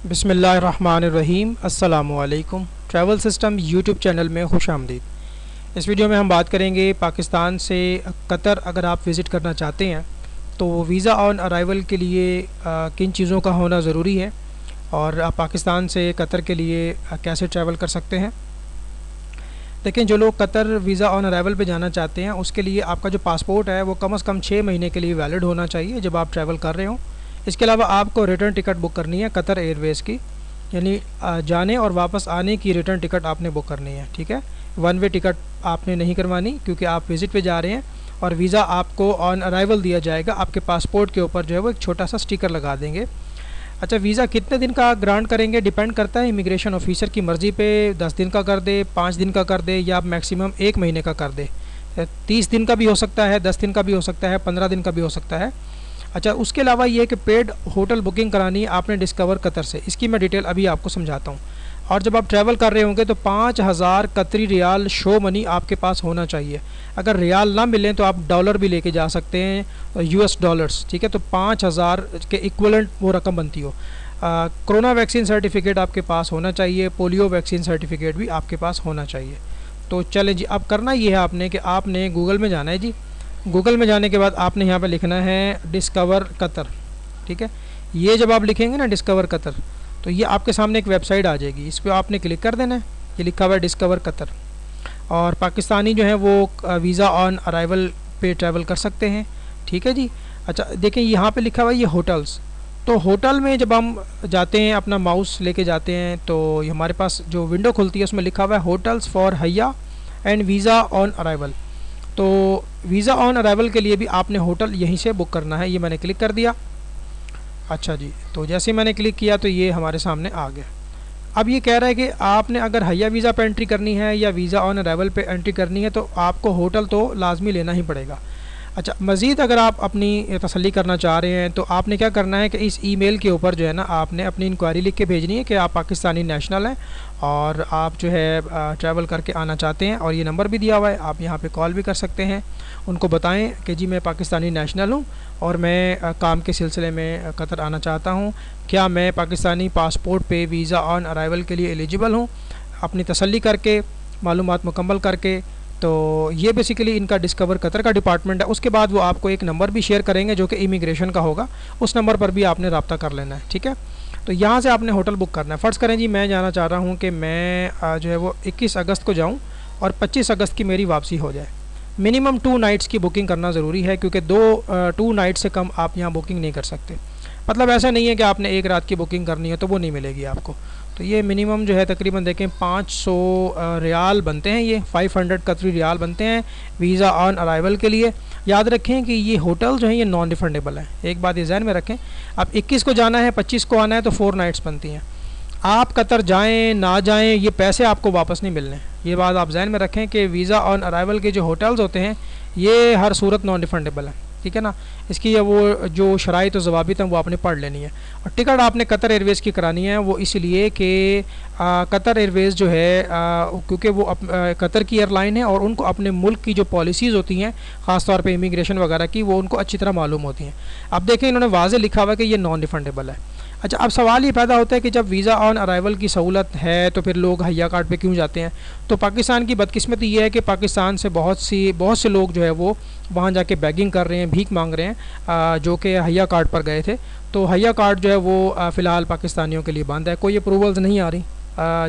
बिस्मिल्लाहिर्रहमानिर्रहीम। अस्सलामुअलैकुम। Travel system YouTube channel में खुश आमदीद। इस वीडियो में हम बात करेंगे पाकिस्तान से कतर अगर आप विज़िट करना चाहते हैं तो वीज़ा ऑन अराइवल के लिए किन चीज़ों का होना ज़रूरी है और आप पाकिस्तान से कतर के लिए कैसे ट्रैवल कर सकते हैं। लेकिन जो लोग कतर वीज़ा ऑन अराइवल पे जाना चाहते हैं उसके लिए आपका जो पासपोर्ट है वो कम से कम 6 महीने के लिए वैलिड होना चाहिए जब आप ट्रैवल कर रहे हो। इसके अलावा आपको रिटर्न टिकट बुक करनी है कतर एयरवेज़ की, यानी जाने और वापस आने की रिटर्न टिकट आपने बुक करनी है। ठीक है, वन वे टिकट आपने नहीं करवानी क्योंकि आप विज़िट पे जा रहे हैं और वीज़ा आपको ऑन अराइवल दिया जाएगा। आपके पासपोर्ट के ऊपर जो है वो एक छोटा सा स्टिकर लगा देंगे। अच्छा, वीज़ा कितने दिन का ग्रांट करेंगे डिपेंड करता है इमिग्रेशन ऑफिसर की मर्ज़ी पे। 10 दिन का कर दे, 5 दिन का कर दे या मैक्सिमम 1 महीने का कर दे। 30 दिन का भी हो सकता है, 10 दिन का भी हो सकता है, 15 दिन का भी हो सकता है। अच्छा, उसके अलावा ये है कि पेड होटल बुकिंग करानी है आपने डिस्कवर कतर से। इसकी मैं डिटेल अभी आपको समझाता हूँ। और जब आप ट्रैवल कर रहे होंगे तो 5000 कतरी रियाल शो मनी आपके पास होना चाहिए। अगर रियाल ना मिलें तो आप डॉलर भी लेके जा सकते हैं, US डॉलर्स। ठीक है, तो 5000 के इक्वलेंट वो रकम बनती हो। कोरोना वैक्सीन सर्टिफिकेट आपके पास होना चाहिए, पोलियो वैक्सीन सर्टिफिकेट भी आपके पास होना चाहिए। तो चले जी, अब करना ये है आपने कि आपने गूगल में जाना है जी। गूगल में जाने के बाद आपने यहाँ पे लिखना है डिस्कवर कतर। ठीक है, ये जब आप लिखेंगे ना डिस्कवर कतर तो ये आपके सामने एक वेबसाइट आ जाएगी, इस पर आपने क्लिक कर देना है। ये लिखा हुआ है डिस्कवर कतर। और पाकिस्तानी जो है वो वीज़ा ऑन अराइवल पे ट्रैवल कर सकते हैं। ठीक है जी। अच्छा देखें, यहाँ पे लिखा हुआ है ये होटल्स। तो होटल में जब हम जाते हैं, अपना माउस लेके जाते हैं तो हमारे पास जो विंडो खुलती है उसमें लिखा हुआ है होटल्स फॉर हैया एंड वीज़ा ऑन अराइवल। तो वीज़ा ऑन अराइवल के लिए भी आपने होटल यहीं से बुक करना है। ये मैंने क्लिक कर दिया। अच्छा जी, तो जैसे मैंने क्लिक किया तो ये हमारे सामने आ गया। अब ये कह रहा है कि आपने अगर हैया वीज़ा पे एंट्री करनी है या वीज़ा ऑन अराइवल पे एंट्री करनी है तो आपको होटल तो लाजमी लेना ही पड़ेगा। अच्छा, मज़ीद अगर आप अपनी तसल्ली करना चाह रहे हैं तो आपने क्या करना है कि इस ईमेल के ऊपर जो है ना आपने अपनी इंक्वायरी लिख के भेजनी है कि आप पाकिस्तानी नेशनल हैं और आप जो है ट्रैवल करके आना चाहते हैं। और ये नंबर भी दिया हुआ है, आप यहाँ पे कॉल भी कर सकते हैं। उनको बताएं कि जी मैं पाकिस्तानी नेशनल हूँ और मैं काम के सिलसिले में कतर आना चाहता हूँ। क्या मैं पाकिस्तानी पासपोर्ट पे वीज़ा ऑन अराइवल के लिए एलिजिबल हूँ? अपनी तसल्ली करके, मालूमात मुकम्मल करके। तो ये बेसिकली इनका डिस्कवर कतर का डिपार्टमेंट है। उसके बाद वो आपको एक नंबर भी शेयर करेंगे जो कि इमिग्रेशन का होगा, उस नंबर पर भी आपने रब्ता कर लेना है। ठीक है, तो यहाँ से आपने होटल बुक करना है। फ़र्ज़ करें जी मैं जाना चाह रहा हूँ कि मैं जो है वो 21 अगस्त को जाऊँ और 25 अगस्त की मेरी वापसी हो जाए। मिनिमम 2 नाइट्स की बुकिंग करना ज़रूरी है क्योंकि 2 नाइट से कम आप यहाँ बुकिंग नहीं कर सकते। मतलब ऐसा नहीं है कि आपने एक रात की बुकिंग करनी है तो वो नहीं मिलेगी आपको। तो ये मिनिमम जो है तकरीबन देखें 500 रियाल बनते हैं, ये 500 कतरी रियाल बनते हैं वीज़ा ऑन अराइवल के लिए। याद रखें कि ये होटल जो है ये नॉन रिफंडेबल है, एक बात ये जहन में रखें। अब 21 को जाना है, 25 को आना है तो 4 नाइट्स बनती हैं। आप कतर जाएं ना जाएं ये पैसे आपको वापस नहीं मिलने। ये बात आप जहन में रखें कि वीज़ा ऑन अराइवल के जो होटल्स होते हैं ये हर सूरत नॉन रिफंडेबल है। ठीक है ना, इसकी वो जो शराइत और ज़वाबित हैं वो आपने पढ़ लेनी है। और टिकट आपने कतर एयरवेज़ की करानी है, वो इसलिए कि कतर एयरवेज़ जो है क्योंकि वो कतर की एयरलाइन है और उनको अपने मुल्क की जो पॉलिसीज़ होती हैं ख़ास तौर पे इमिग्रेशन वगैरह की वो उनको अच्छी तरह मालूम होती हैं। अब देखें इन्होंने वाज़े लिखा हुआ है कि ये नॉन रिफंडेबल है। अच्छा, अब सवाल ये पैदा होता है कि जब वीज़ा ऑन अराइवल की सहूलत है तो फिर लोग हैया कार्ड पे क्यों जाते हैं? तो पाकिस्तान की बदकिस्मती ये है कि पाकिस्तान से बहुत से लोग जो है वो वहाँ जाके बैगिंग कर रहे हैं, भीख मांग रहे हैं, जो कि हैया कार्ड पर गए थे। तो हैया कार्ड जो है वो फ़िलहाल पाकिस्तानियों के लिए बंद है, कोई अप्रूवल्स नहीं आ रही।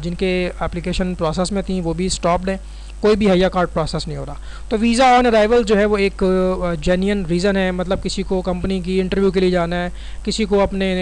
जिनके एप्लीकेशन प्रोसेस में थी वो भी स्टॉप्ड है, कोई भी हैया कार्ड प्रोसेस नहीं हो रहा। तो वीज़ा ऑन अराइवल जो है वो एक जेन्युइन रीज़न है। मतलब किसी को कंपनी की इंटरव्यू के लिए जाना है, किसी को अपने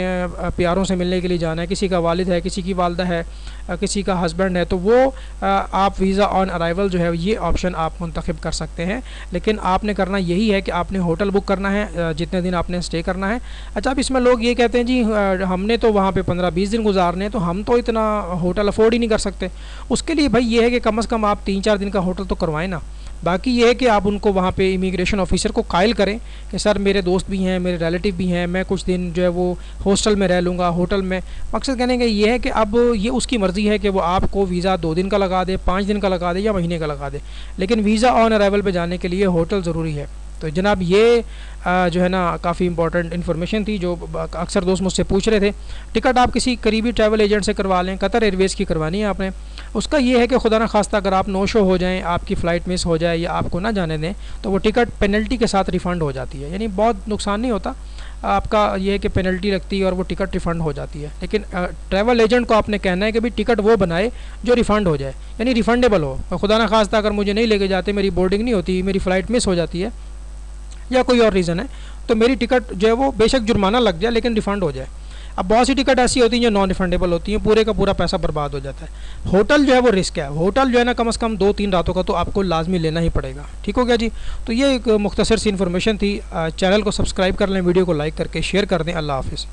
प्यारों से मिलने के लिए जाना है, किसी का वालिद है, किसी की वालदा है, किसी का हस्बैंड है, तो वो आप वीज़ा ऑन अराइवल जो है ये ऑप्शन आप मुंतखब कर सकते हैं। लेकिन आपने करना यही है कि आपने होटल बुक करना है जितने दिन आपने स्टे करना है। अच्छा, अब इसमें लोग ये कहते हैं जी हमने तो वहाँ पे 15-20 दिन गुजारने हैं तो हम तो इतना होटल अफोर्ड ही नहीं कर सकते। उसके लिए भाई ये है कि कम से कम आप 3-4 दिन का होटल तो करवाएं ना। बाकी ये है कि आप उनको वहाँ पे इमिग्रेशन ऑफिसर को कायल करें कि सर मेरे दोस्त भी हैं, मेरे रिलेटिव भी हैं, मैं कुछ दिन जो है वो हॉस्टल में रह लूँगा, होटल में। मकसद कहने का ये है कि अब ये उसकी मर्ज़ी है कि वो आपको वीज़ा 2 दिन का लगा दे, 5 दिन का लगा दे या महीने का लगा दे, लेकिन वीज़ा ऑन अराइवल पे जाने के लिए होटल ज़रूरी है। तो जनाब ये जो है ना काफ़ी इंपॉर्टेंट इन्फॉर्मेशन थी जो अक्सर दोस्त मुझसे पूछ रहे थे। टिकट आप किसी करीबी ट्रैवल एजेंट से करवा लें, कतर एयरवेज़ की करवानी है आपने। उसका ये है कि खुदा न खास्ता अगर आप नो शो हो जाएँ, आपकी फ़्लाइट मिस हो जाए या आपको ना जाने दें, तो वो टिकट पेनल्टी के साथ रिफ़ंड हो जाती है। यानी बहुत नुकसान नहीं होता आपका, ये है कि पेनल्टी लगती है और वो टिकट रिफ़ंड हो जाती है। लेकिन ट्रैवल एजेंट को आपने कहना है कि भाई टिकट वो बनाए जो रिफ़ंड हो जाए, यानी रिफ़ंडेबल हो। और खुदा न खास्ता अगर मुझे नहीं लेके जाते, मेरी बोर्डिंग नहीं होती, मेरी फ़्लाइट मिस हो जाती है या कोई और रीज़न है, तो मेरी टिकट जो है वो बेशक जुर्माना लग जाए लेकिन रिफ़ंड हो जाए। अब बहुत सी टिकट ऐसी होती हैं जो नॉन रिफंडेबल होती हैं, पूरे का पूरा पैसा बर्बाद हो जाता है। होटल जो है वो रिस्क है, होटल जो है ना कम से कम 2-3 रातों का तो आपको लाजमी लेना ही पड़ेगा। ठीक हो गया जी। तो ये एक मुख्तसर सी इन्फॉर्मेशन थी। चैनल को सब्सक्राइब कर लें, वीडियो को लाइक करके शेयर कर दें। अल्लाह हाफिज़।